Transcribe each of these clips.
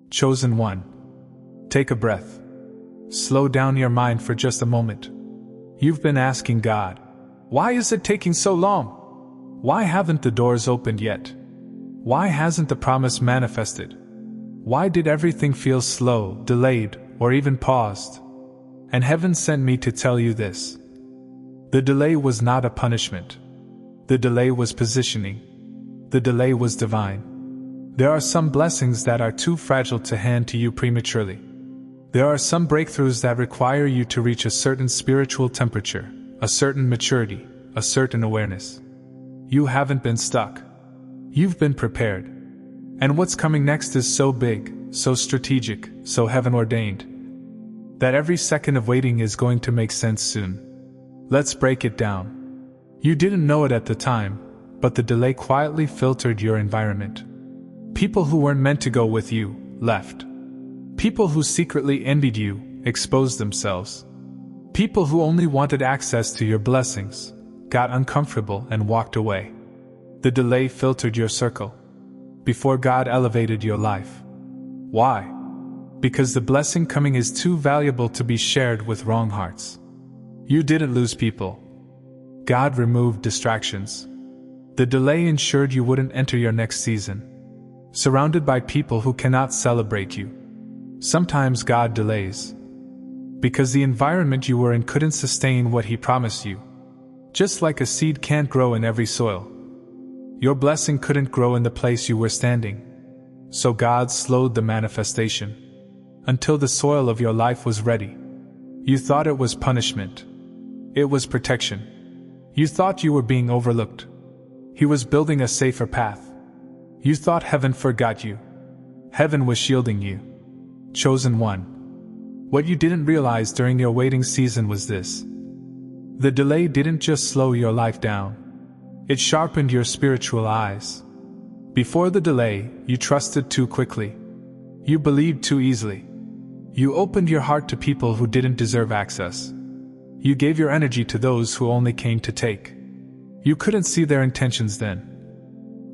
Chosen one. Take a breath. Slow down your mind for just a moment. You've been asking God, why is it taking so long? Why haven't the doors opened yet? Why hasn't the promise manifested? Why did everything feel slow, delayed, or even paused? And heaven sent me to tell you this. The delay was not a punishment. The delay was positioning. The delay was divine. There are some blessings that are too fragile to hand to you prematurely. There are some breakthroughs that require you to reach a certain spiritual temperature, a certain maturity, a certain awareness. You haven't been stuck. You've been prepared. And what's coming next is so big, so strategic, so heaven-ordained, that every second of waiting is going to make sense soon. Let's break it down. You didn't know it at the time, but the delay quietly filtered your environment. People who weren't meant to go with you left. People who secretly envied you exposed themselves. People who only wanted access to your blessings got uncomfortable and walked away. The delay filtered your circle before God elevated your life. Why? Because the blessing coming is too valuable to be shared with wrong hearts. You didn't lose people. God removed distractions. The delay ensured you wouldn't enter your next season surrounded by people who cannot celebrate you. Sometimes God delays because the environment you were in couldn't sustain what He promised you. Just like a seed can't grow in every soil, your blessing couldn't grow in the place you were standing. So God slowed the manifestation until the soil of your life was ready. You thought it was punishment. It was protection. You thought you were being overlooked. He was building a safer path. You thought heaven forgot you. Heaven was shielding you. Chosen one. What you didn't realize during your waiting season was this. The delay didn't just slow your life down. It sharpened your spiritual eyes. Before the delay, you trusted too quickly. You believed too easily. You opened your heart to people who didn't deserve access. You gave your energy to those who only came to take. You couldn't see their intentions then.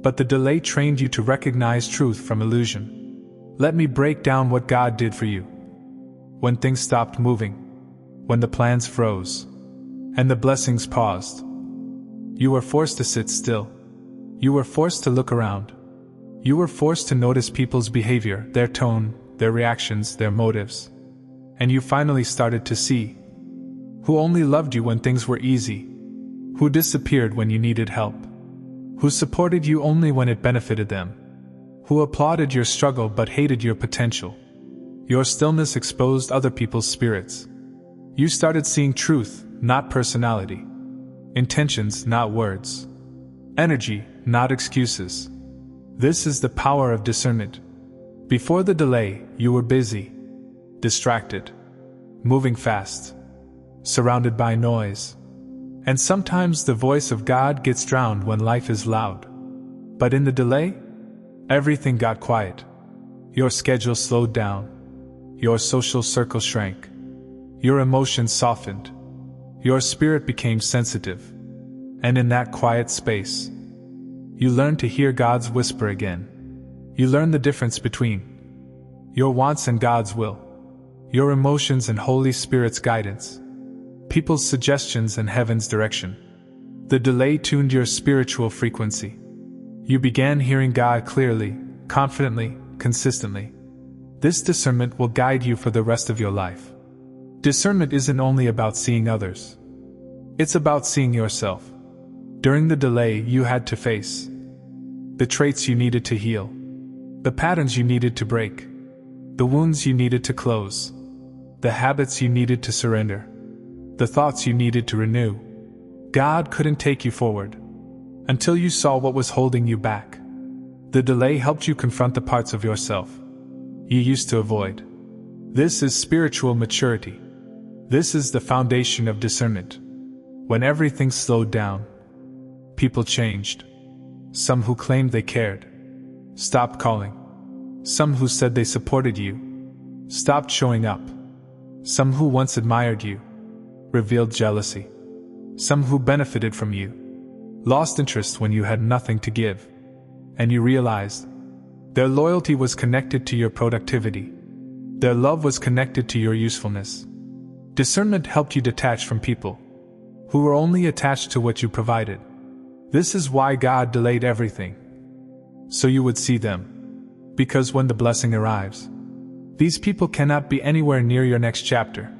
But the delay trained you to recognize truth from illusion. Let me break down what God did for you. When things stopped moving, when the plans froze, and the blessings paused, you were forced to sit still. You were forced to look around. You were forced to notice people's behavior, their tone, their reactions, their motives. And you finally started to see who only loved you when things were easy, who disappeared when you needed help, who supported you only when it benefited them, who applauded your struggle but hated your potential. Your stillness exposed other people's spirits. You started seeing truth, not personality. Intentions, not words. Energy, not excuses. This is the power of discernment. Before the delay, you were busy, distracted, moving fast, surrounded by noise. And sometimes the voice of God gets drowned when life is loud. But in the delay, everything got quiet. Your schedule slowed down. Your social circle shrank. Your emotions softened. Your spirit became sensitive. And in that quiet space, you learned to hear God's whisper again. You learned the difference between your wants and God's will, your emotions and Holy Spirit's guidance, people's suggestions and heaven's direction. The delay tuned your spiritual frequency. You began hearing God clearly, confidently, consistently. This discernment will guide you for the rest of your life. Discernment isn't only about seeing others. It's about seeing yourself. During the delay, you had to face the traits you needed to heal, the patterns you needed to break, the wounds you needed to close, the habits you needed to surrender, the thoughts you needed to renew. God couldn't take you forward until you saw what was holding you back. The delay helped you confront the parts of yourself you used to avoid. This is spiritual maturity. This is the foundation of discernment. When everything slowed down, people changed. Some who claimed they cared stopped calling. Some who said they supported you stopped showing up. Some who once admired you revealed jealousy. Some who benefited from you lost interest when you had nothing to give. And you realized Their loyalty was connected to your productivity. Their love was connected to your usefulness. Discernment helped you detach from people who were only attached to what you provided. This is why God delayed everything, so you would see them. Because when the blessing arrives, these people cannot be anywhere near your next chapter.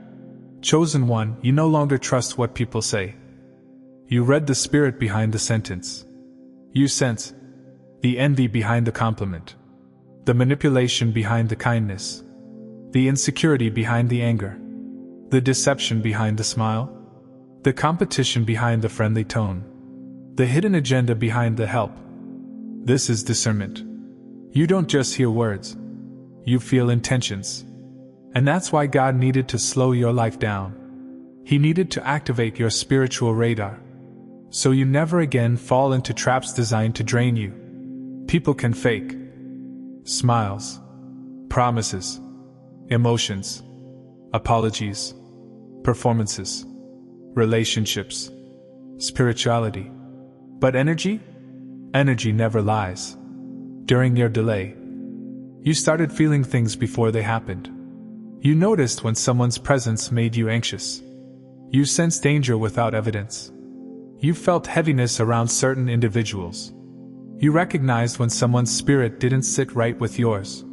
Chosen one, you no longer trust what people say. You read the spirit behind the sentence. You sense the envy behind the compliment, the manipulation behind the kindness, the insecurity behind the anger, the deception behind the smile, the competition behind the friendly tone, the hidden agenda behind the help. This is discernment. You don't just hear words, you feel intentions. And that's why God needed to slow your life down. He needed to activate your spiritual radar, so you never again fall into traps designed to drain you. People can fake smiles, promises, emotions, apologies, performances, relationships, spirituality. But energy never lies. During your delay, you started feeling things before they happened. You noticed when someone's presence made you anxious. You sensed danger without evidence. You felt heaviness around certain individuals. You recognized when someone's spirit didn't sit right with yours.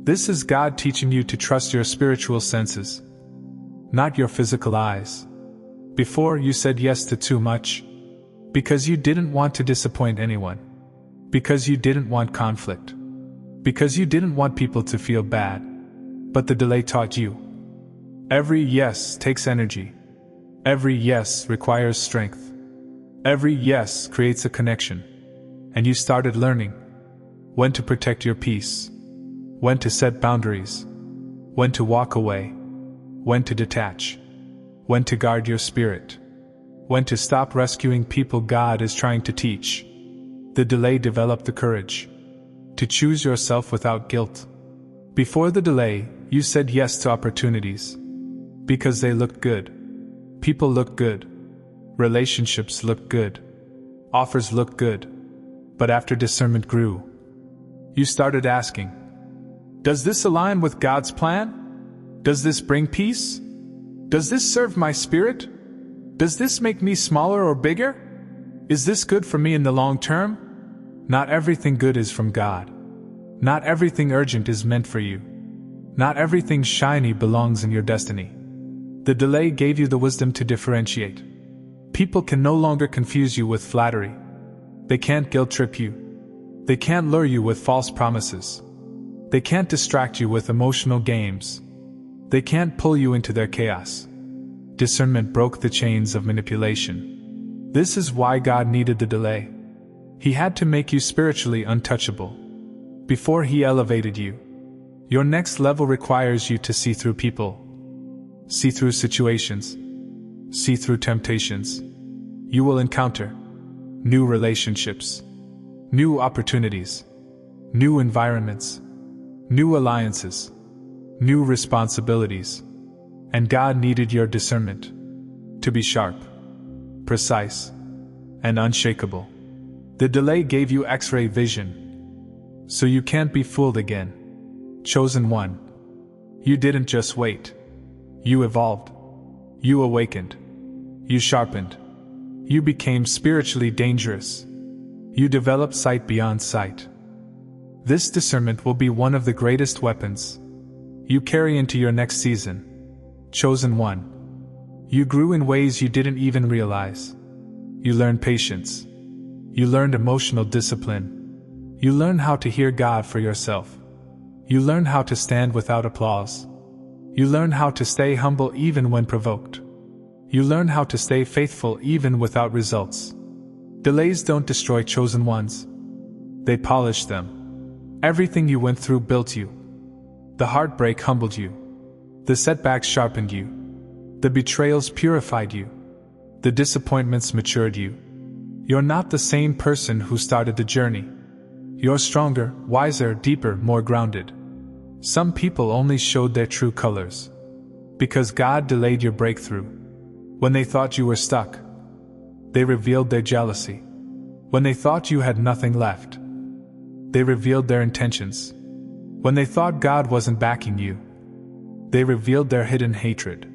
This is God teaching you to trust your spiritual senses, not your physical eyes. Before, you said yes to too much, because you didn't want to disappoint anyone, because you didn't want conflict, because you didn't want people to feel bad. But the delay taught you. Every yes takes energy. Every yes requires strength. Every yes creates a connection. And you started learning when to protect your peace, when to set boundaries, when to walk away, when to detach, when to guard your spirit, when to stop rescuing people God is trying to teach. The delay developed the courage to choose yourself without guilt. Before the delay, you said yes to opportunities because they looked good. People looked good. Relationships looked good. Offers looked good. But after discernment grew, you started asking, does this align with God's plan? Does this bring peace? Does this serve my spirit? Does this make me smaller or bigger? Is this good for me in the long term? Not everything good is from God. Not everything urgent is meant for you. Not everything shiny belongs in your destiny. The delay gave you the wisdom to differentiate. People can no longer confuse you with flattery. They can't guilt trip you. They can't lure you with false promises. They can't distract you with emotional games. They can't pull you into their chaos. Discernment broke the chains of manipulation. This is why God needed the delay. He had to make you spiritually untouchable before He elevated you. Your next level requires you to see through people, see through situations, see through temptations. You will encounter new relationships, new opportunities, new environments, new alliances, new responsibilities. And God needed your discernment to be sharp, precise, and unshakable. The delay gave you X-ray vision, so you can't be fooled again. Chosen one, you didn't just wait. You evolved. You awakened. You sharpened. You became spiritually dangerous. You developed sight beyond sight. This discernment will be one of the greatest weapons you carry into your next season. Chosen one, you grew in ways you didn't even realize. You learned patience. You learned emotional discipline. You learned how to hear God for yourself. You learned how to stand without applause. You learned how to stay humble even when provoked. You learned how to stay faithful even without results. Delays don't destroy chosen ones. They polish them. Everything you went through built you. The heartbreak humbled you. The setbacks sharpened you. The betrayals purified you. The disappointments matured you. You're not the same person who started the journey. You're stronger, wiser, deeper, more grounded. Some people only showed their true colors because God delayed your breakthrough. When they thought you were stuck, they revealed their jealousy. When they thought you had nothing left, They revealed their intentions. When they thought God wasn't backing you, they revealed their hidden hatred.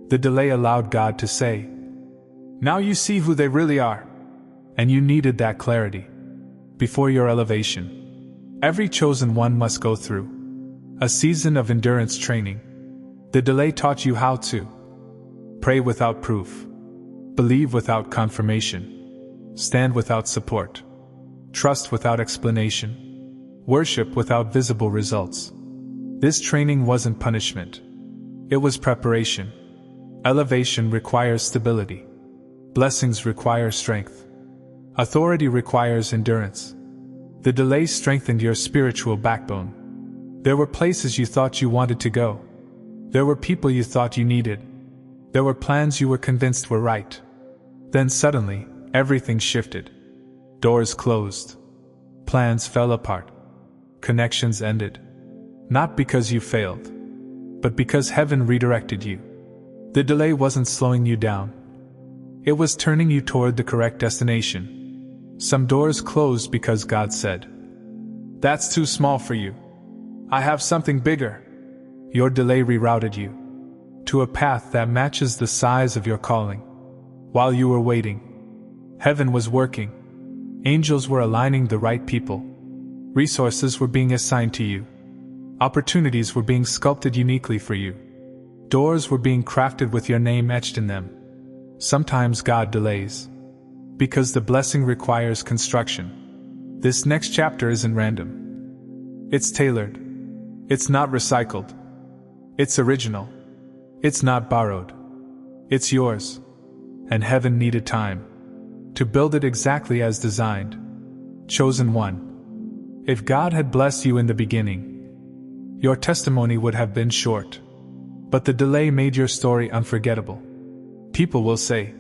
The delay allowed God to say, "Now you see who they really are." And you needed that clarity. Before your elevation, every chosen one must go through a season of endurance training. The delay taught you how to pray without proof, believe without confirmation, stand without support, trust without explanation, worship without visible results. This training wasn't punishment. It was preparation. Elevation requires stability. Blessings require strength. Authority requires endurance. The delay strengthened your spiritual backbone. There were places you thought you wanted to go. There were people you thought you needed. There were plans you were convinced were right. Then suddenly, everything shifted. Doors closed. Plans fell apart. Connections ended. Not because you failed, but because heaven redirected you. The delay wasn't slowing you down. It was turning you toward the correct destination. Some doors closed because God said, "That's too small for you. I have something bigger." Your delay rerouted you to a path that matches the size of your calling. While you were waiting, heaven was working. Angels were aligning the right people. Resources were being assigned to you. Opportunities were being sculpted uniquely for you. Doors were being crafted with your name etched in them. Sometimes God delays because the blessing requires construction. This next chapter isn't random. It's tailored. It's not recycled. It's original. It's not borrowed. It's yours. And heaven needed time to build it exactly as designed. Chosen one. If God had blessed you in the beginning, your testimony would have been short. But the delay made your story unforgettable. People will say,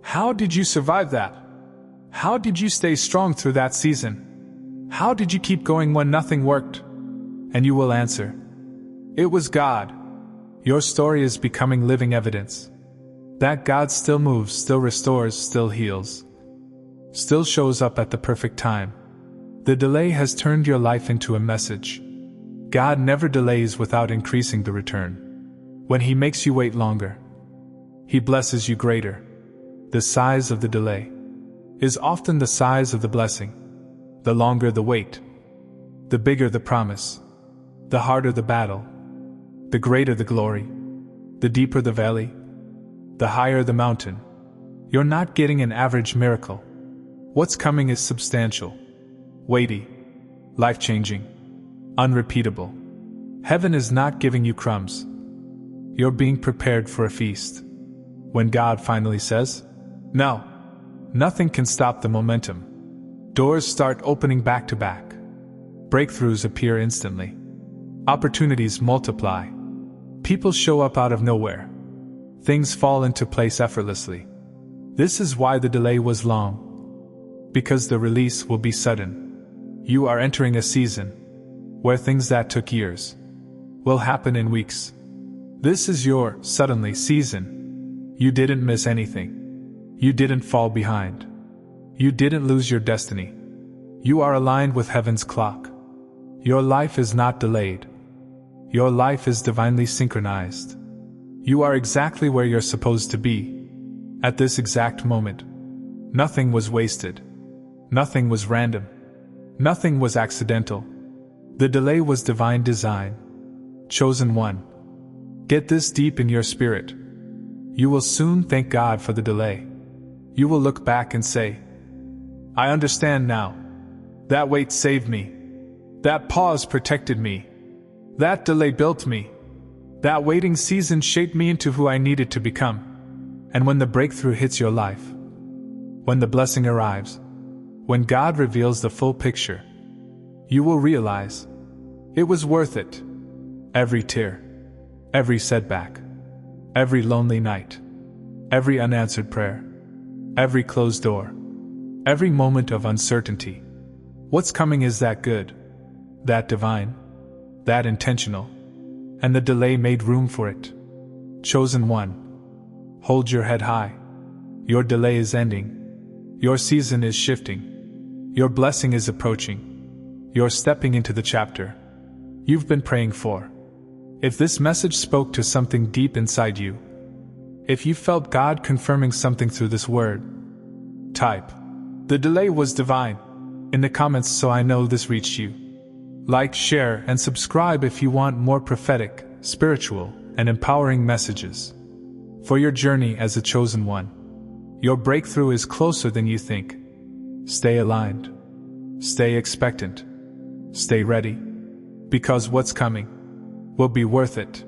"How did you survive that? How did you stay strong through that season? How did you keep going when nothing worked?" And you will answer, "It was God." Your story is becoming living evidence that God still moves, still restores, still heals, still shows up at the perfect time. The delay has turned your life into a message. God never delays without increasing the return. When He makes you wait longer, He blesses you greater. The size of the delay is often the size of the blessing. The longer the wait, the bigger the promise. The harder the battle, the greater the glory. The deeper the valley, the higher the mountain. You're not getting an average miracle. What's coming is substantial, weighty, life-changing, unrepeatable. Heaven is not giving you crumbs. You're being prepared for a feast. When God finally says, "No," nothing can stop the momentum. Doors start opening back to back. Breakthroughs appear instantly. Opportunities multiply. People show up out of nowhere. Things fall into place effortlessly. This is why the delay was long. Because the release will be sudden. You are entering a season where things that took years will happen in weeks. This is your suddenly season. You didn't miss anything. You didn't fall behind. You didn't lose your destiny. You are aligned with heaven's clock. Your life is not delayed. Your life is divinely synchronized. You are exactly where you're supposed to be. At this exact moment. Nothing was wasted. Nothing was random. Nothing was accidental. The delay was divine design. Chosen one. Get this deep in your spirit. You will soon thank God for the delay. You will look back and say, "I understand now. That wait saved me. That pause protected me. That delay built me. That waiting season shaped me into who I needed to become." And when the breakthrough hits your life, when the blessing arrives, when God reveals the full picture, you will realize it was worth it. Every tear, every setback, every lonely night, every unanswered prayer, every closed door, every moment of uncertainty. What's coming is that good, that divine, that intentional, and the delay made room for it. Chosen one. Hold your head high. Your delay is ending. Your season is shifting. Your blessing is approaching. You're stepping into the chapter you've been praying for. If this message spoke to something deep inside you, if you felt God confirming something through this word, type, "The delay was divine," in the comments so I know this reached you. Like, share, and subscribe if you want more prophetic, spiritual, and empowering messages. For your journey as a chosen one, your breakthrough is closer than you think. Stay aligned. Stay expectant. Stay ready. Because what's coming will be worth it.